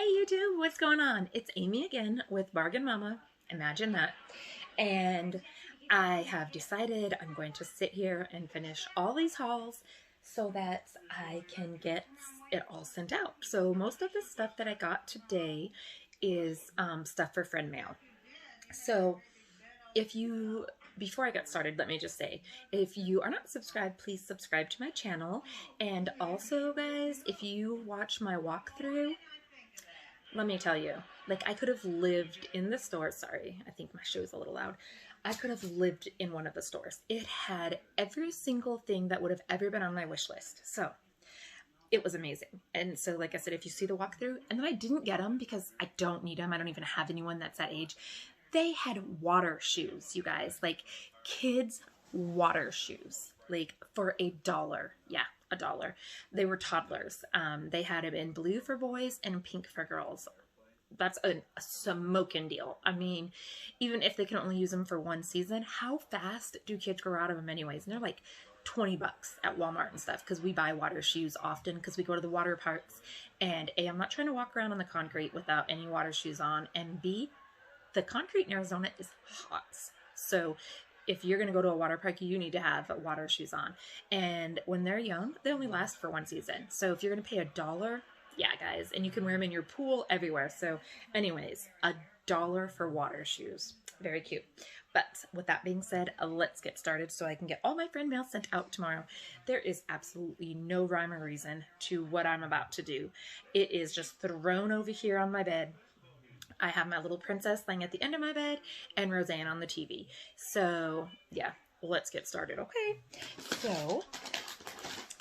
Hey YouTube, what's going on? It's Amy again with Bargain Mama. Imagine that. And I have decided I'm going to sit here and finish all these hauls so that I can get it all sent out. So most of the stuff that I got today is stuff for friend mail. So before I get started, let me just say, if you are not subscribed, please subscribe to my channel. And also, guys, if you watch my walkthrough, let me tell you, like, I could have lived in the store. Sorry, I think my shoe is a little loud. I could have lived in one of the stores. It had every single thing that would have ever been on my wish list. So it was amazing. And so, like I said, if you see the walkthrough, and then I didn't get them because I don't need them. I don't even have anyone that's that age. They had water shoes, you guys, like kids' water shoes, like for $1. Yeah, $1. They were toddlers. They had them in blue for boys and pink for girls. That's a smoking deal. I mean, even if they can only use them for one season, how fast do kids grow out of them anyways? And they're like $20 at Walmart and stuff, because we buy water shoes often because we go to the water parks. And A, I'm not trying to walk around on the concrete without any water shoes on, and B, the concrete in Arizona is hot. So if you're going to go to a water park, you need to have water shoes on. And when they're young, they only last for one season. So if you're going to pay $1, yeah, guys, and you can wear them in your pool everywhere. So anyways, $1 for water shoes. Very cute. But with that being said, let's get started so I can get all my friend mail sent out tomorrow. There is absolutely no rhyme or reason to what I'm about to do. It is just thrown over here on my bed. I have my little princess laying at the end of my bed and Roseanne on the TV. So yeah, let's get started, okay? So,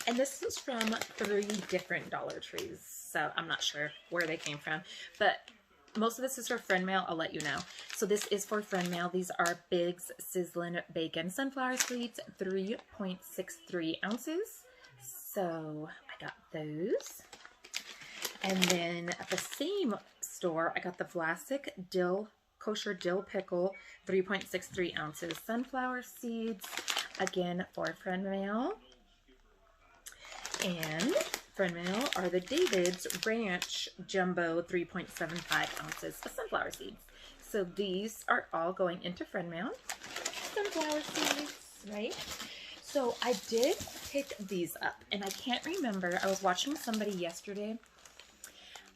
and this is from 3 different Dollar Trees. So I'm not sure where they came from, but most of this is for friend mail. I'll let you know. So this is for friend mail. These are Big's Sizzlin' Bacon Sunflower Sweets, 3.63 ounces. So I got those. And then at the same store, I got the Vlasic Kosher Dill Pickle, 3.63 ounces. Sunflower seeds, again, for friend mail. And friend mail are the David's Ranch Jumbo, 3.75 ounces of sunflower seeds. So these are all going into friend mail. Sunflower seeds, right? So I did pick these up, and I can't remember. I was watching somebody yesterday.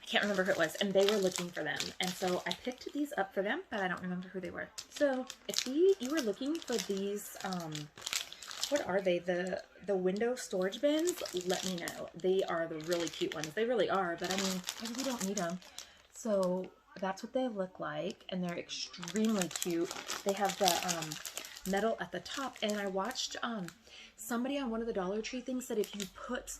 I can't remember who it was, and they were looking for them. And so I picked these up for them, but I don't remember who they were. So if you were looking for these, what are they? The window storage bins, let me know. They are the really cute ones. They really are, but I mean, I really don't need them. So that's what they look like, and they're extremely cute. They have the metal at the top, and I watched somebody on one of the Dollar Tree things said if you put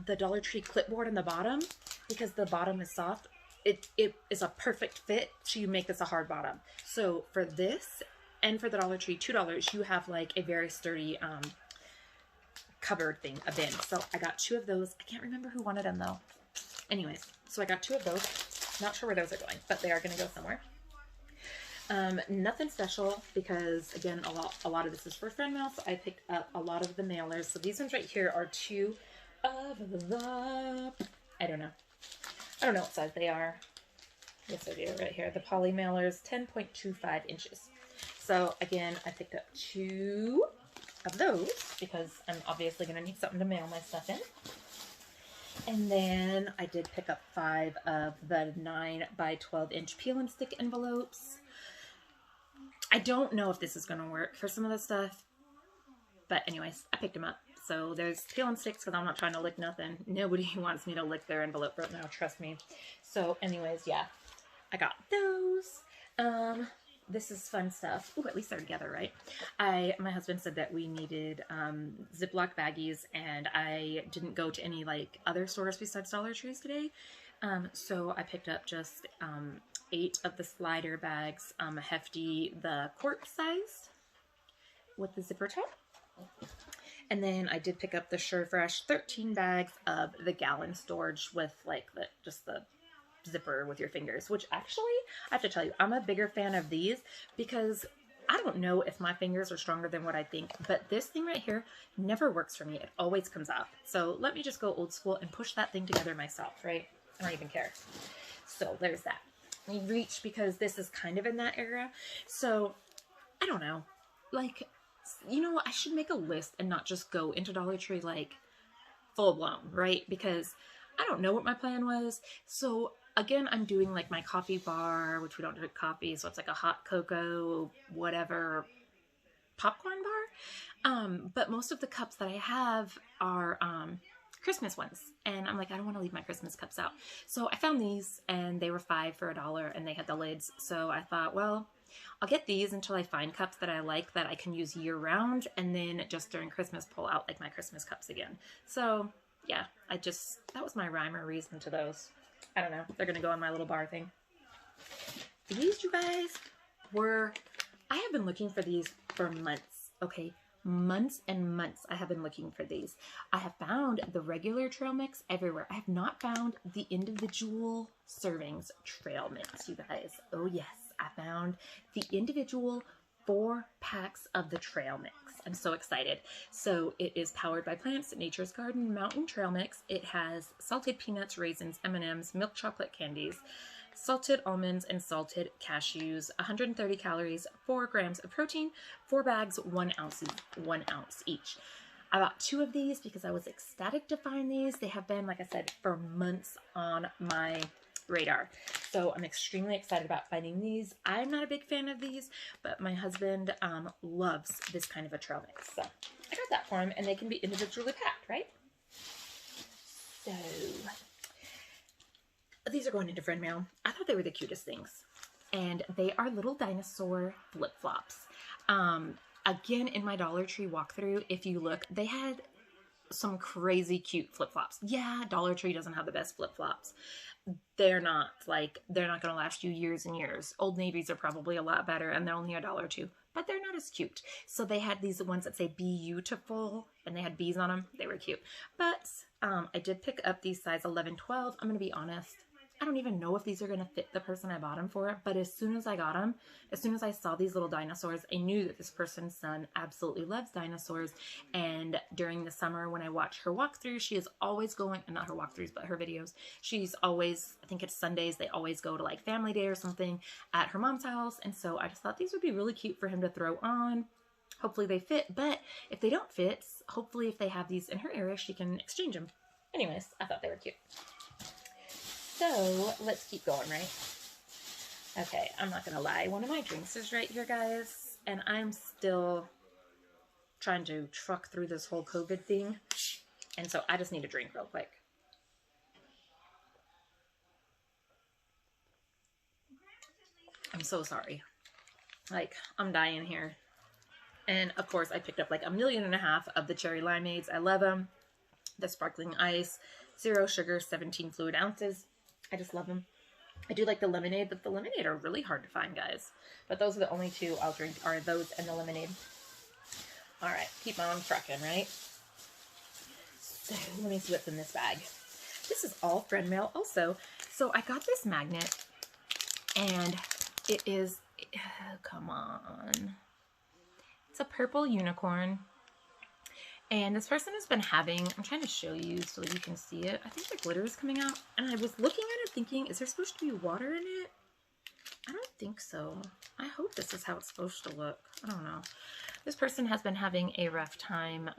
the Dollar Tree clipboard in the bottom, because the bottom is soft, it is a perfect fit to make this a hard bottom. So for this and for the Dollar Tree $2, you have like a very sturdy cupboard thing, a bin. So I got 2 of those. I can't remember who wanted them though. Anyways, so I got 2 of those. Not sure where those are going, but they are going to go somewhere. Nothing special because, again, a lot of this is for friend mail, so I picked up a lot of the mailers. So these ones right here are 2 of the, I don't know what size they are. Yes, I do, right here. The poly mailers, 10.25 inches. So again, I picked up 2 of those because I'm obviously going to need something to mail my stuff in. And then I did pick up 5 of the 9 by 12 inch peel and stick envelopes. I don't know if this is going to work for some of the stuff, but anyways, I picked them up. So there's peel and sticks because I'm not trying to lick nothing. Nobody wants me to lick their envelope right now, trust me. So anyways, yeah, I got those. This is fun stuff. Ooh, at least they're together, right? My husband said that we needed Ziploc baggies, and I didn't go to any like other stores besides Dollar Trees today. So I picked up just 8 of the slider bags, hefty, the quart size with the zipper top. And then I did pick up the SureFresh 13 bags of the gallon storage with like just the zipper with your fingers, which actually, I have to tell you, I'm a bigger fan of these because I don't know if my fingers are stronger than what I think, but this thing right here never works for me. It always comes off. So let me just go old school and push that thing together myself, right? I don't even care. So there's that. We reach because this is kind of in that era. So I don't know. Like, you know, I should make a list and not just go into Dollar Tree like full blown, right? Because I don't know what my plan was. So again, I'm doing like my coffee bar, which we don't drink coffee, so it's like a hot cocoa, whatever, popcorn bar. But most of the cups that I have are Christmas ones, and I'm like, I don't want to leave my Christmas cups out. So I found these, and they were $5 for $1, and they had the lids. So I thought, well, I'll get these until I find cups that I like that I can use year round, and then just during Christmas pull out like my Christmas cups again. So yeah, that was my rhyme or reason to those. I don't know. They're going to go on my little bar thing. These, you guys, I have been looking for these for months, okay? Months and months I have been looking for these. I have found the regular trail mix everywhere. I have not found the individual servings trail mix, you guys. Oh yes, I found the individual 4 packs of the trail mix. I'm so excited. So it is powered by plants, Nature's Garden Mountain Trail Mix. It has salted peanuts, raisins, M&Ms, milk chocolate candies, salted almonds, and salted cashews, 130 calories, 4 grams of protein, 4 bags, 1 ounce each. I bought 2 of these because I was ecstatic to find these. They have been, like I said, for months on my radar. So I'm extremely excited about finding these. I'm not a big fan of these, but my husband loves this kind of a trail mix. So I got that for him, and they can be individually packed, right? So these are going into friend mail. I thought they were the cutest things. And they are little dinosaur flip-flops. Again, in my Dollar Tree walkthrough, if you look, they had some crazy cute flip-flops. Yeah, Dollar Tree doesn't have the best flip-flops. They're not going to last you years and years. Old Navy's are probably a lot better, and they're only $1 or $2, but they're not as cute. So they had these ones that say beautiful, and they had bees on them. They were cute. But I did pick up these size 11, 12. I'm going to be honest. I don't even know if these are going to fit the person I bought them for, but as soon as I got them, as soon as I saw these little dinosaurs, I knew that this person's son absolutely loves dinosaurs. And during the summer when I watch her walkthrough, she is always going, not her walkthroughs, but her videos. She's always, I think it's Sundays, they always go to like family day or something at her mom's house. And so I just thought these would be really cute for him to throw on. Hopefully they fit, but if they don't fit, hopefully if they have these in her area, she can exchange them. Anyways, I thought they were cute. So let's keep going, right? Okay, I'm not gonna lie. One of my drinks is right here, guys, and I'm still trying to truck through this whole COVID thing, and so I just need a drink real quick. I'm so sorry. Like, I'm dying here. And of course, I picked up like 1.5 million of the cherry limeades. I love them. The sparkling ice, 0 sugar, 17 fluid ounces. I just love them. I do like the lemonade, but the lemonade are really hard to find, guys. But those are the only 2 I'll drink, are those and the lemonade. All right, keep on trucking, right? So let me see what's in this bag. This is all friend mail also. So I got this magnet, and it is, come on. It's a purple unicorn. And this person has been having, I'm trying to show you so that you can see it. I think the glitter is coming out. And I was looking at it thinking, is there supposed to be water in it? I don't think so. I hope this is how it's supposed to look. I don't know. This person has been having a rough time,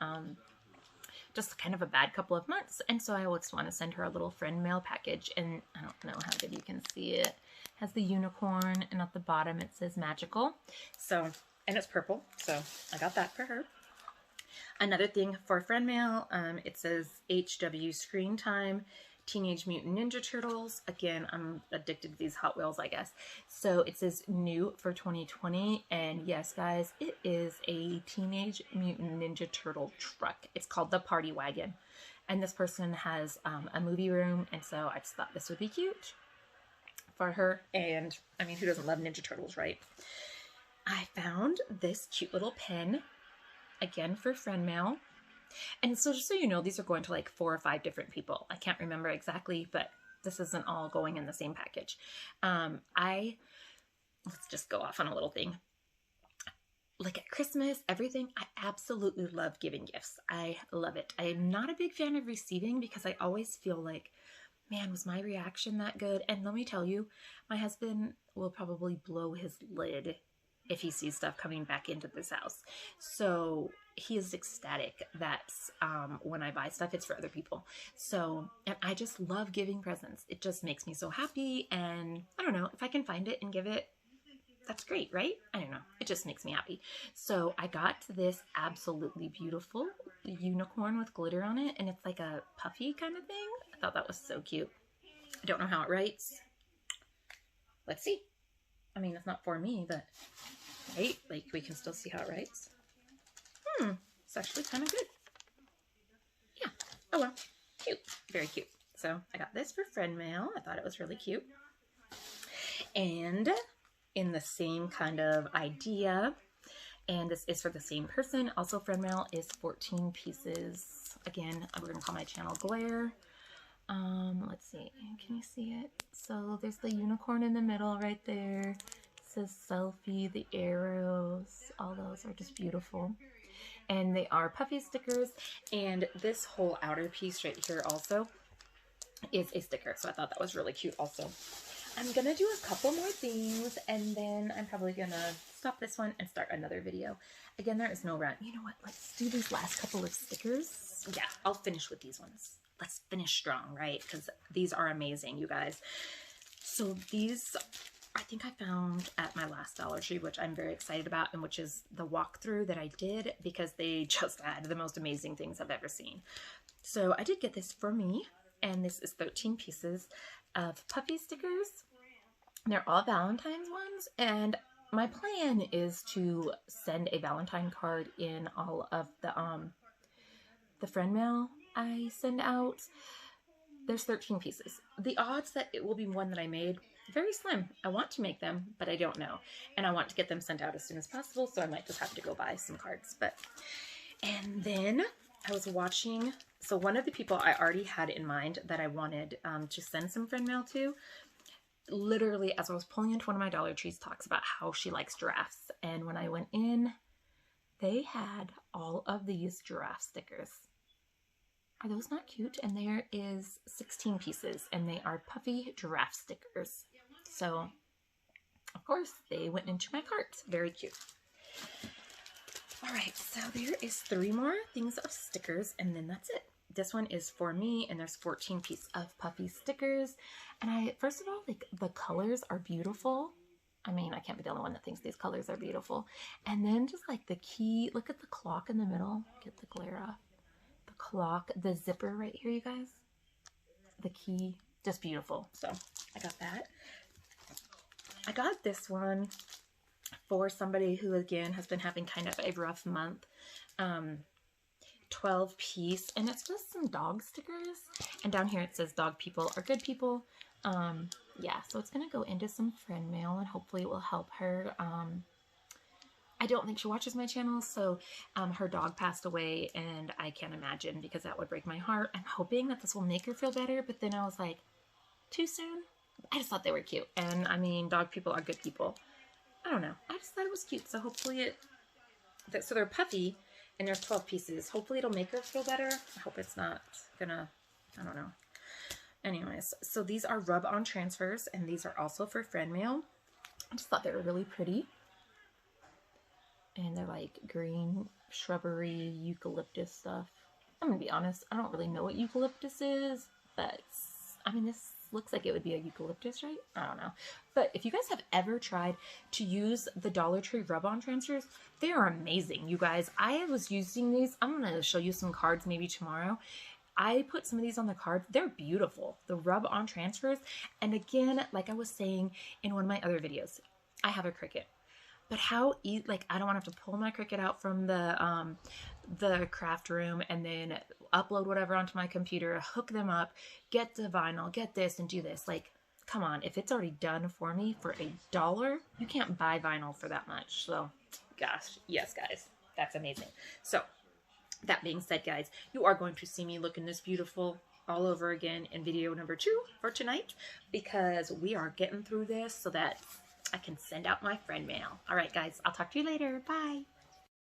just kind of a bad couple of months. And so I always want to send her a little friend mail package. And I don't know how good you can see it. It has the unicorn, and at the bottom it says magical. So, and it's purple. So I got that for her. Another thing for friend mail, it says HW Screen Time, Teenage Mutant Ninja Turtles. Again, I'm addicted to these Hot Wheels, I guess. So it says new for 2020. And yes, guys, it is a Teenage Mutant Ninja Turtle truck. It's called the Party Wagon. And this person has a movie room. And so I just thought this would be cute for her. And I mean, who doesn't love Ninja Turtles, right? I found this cute little pen. Again, for friend mail. And so just so you know, these are going to like 4 or 5 different people. I can't remember exactly, but this isn't all going in the same package. Let's just go off on a little thing. Like at Christmas, everything, I absolutely love giving gifts. I love it. I am not a big fan of receiving because I always feel like Man, was my reaction that good? And let me tell you, my husband will probably blow his lid if he sees stuff coming back into this house. So he is ecstatic that when I buy stuff, it's for other people. So, and I just love giving presents. It just makes me so happy. And I don't know, if I can find it and give it, that's great, right? I don't know. It just makes me happy. So I got this absolutely beautiful unicorn with glitter on it. And it's like a puffy kind of thing. I thought that was so cute. I don't know how it writes. Let's see. I mean, it's not for me, but right? Like, we can still see how it writes. It's actually kind of good. Yeah. Oh, well. Cute. Very cute. So, I got this for friend mail. I thought it was really cute. And in the same kind of idea, and this is for the same person, also friend mail, is 14 pieces. Again, we're going to call my channel Glare. Let's see. Can you see it? So, there's the unicorn in the middle right there. It says selfie, the arrows, all those are just beautiful. And they are puffy stickers, and this whole outer piece right here also is a sticker, so I thought that was really cute also. I'm gonna do a couple more things, and then I'm probably gonna stop this one and start another video. Again, there is no run. You know what? Let's do these last couple of stickers. Yeah, I'll finish with these ones. Let's finish strong, right? Because these are amazing, you guys. So these, I think I found at my last Dollar Tree, which I'm very excited about, and which is the walkthrough that I did, because they just had the most amazing things I've ever seen. So I did get this for me, and this is 13 pieces of puffy stickers. They're all Valentine's ones, and my plan is to send a Valentine card in all of the friend mail I send out. There's 13 pieces. The odds that it will be one that I made, very slim. I want to make them, but I don't know. And I want to get them sent out as soon as possible, so I might just have to go buy some cards. And then I was watching, so one of the people I already had in mind that I wanted to send some friend mail to, literally as I was pulling into one of my Dollar Trees, talks about how she likes giraffes. And when I went in, they had all of these giraffe stickers. Are those not cute? And there is 16 pieces, and they are puffy giraffe stickers. So, of course, they went into my cart. Very cute. All right, so there is 3 more things of stickers, and then that's it. This one is for me, and there's 14 pieces of puffy stickers. And first of all, like, the colors are beautiful. I mean, I can't be the only one that thinks these colors are beautiful. And then just like the key, look at the clock in the middle. Get the glare off. The clock, the zipper right here, you guys. The key, just beautiful. So I got that. I got this one for somebody who, again, has been having kind of a rough month. 12 piece, and it's just some dog stickers. And down here it says dog people are good people. Yeah, so it's gonna go into some friend mail, and hopefully it will help her. I don't think she watches my channel, so her dog passed away, and I can't imagine, because that would break my heart. I'm hoping that this will make her feel better, but then I was like, too soon? I just thought they were cute, and I mean, dog people are good people. I don't know. I just thought it was cute, so hopefully so they're puffy, and there's 12 pieces. Hopefully it'll make her feel better. I hope it's not gonna, I don't know. Anyways, so these are rub-on transfers, and these are also for friend mail. I just thought they were really pretty. And they're like green shrubbery eucalyptus stuff. I'm gonna be honest, I don't really know what eucalyptus is, but I mean, this looks like it would be a eucalyptus, right? I don't know. But if you guys have ever tried to use the Dollar Tree rub-on transfers, they are amazing, you guys. I was using these. I'm gonna show you some cards maybe tomorrow. I put some of these on the cards. They're beautiful, the rub-on transfers. And again, like I was saying in one of my other videos, I have a Cricut. But how easy, like, I don't want to have to pull my Cricut out from the craft room and then upload whatever onto my computer, hook them up, get the vinyl, get this, and do this. Like, come on, if it's already done for me for $1, you can't buy vinyl for that much. So, gosh, yes, guys, that's amazing. So, that being said, guys, you are going to see me looking this beautiful all over again in video number 2 for tonight, because we are getting through this so that I can send out my friend mail. All right, guys, I'll talk to you later. Bye.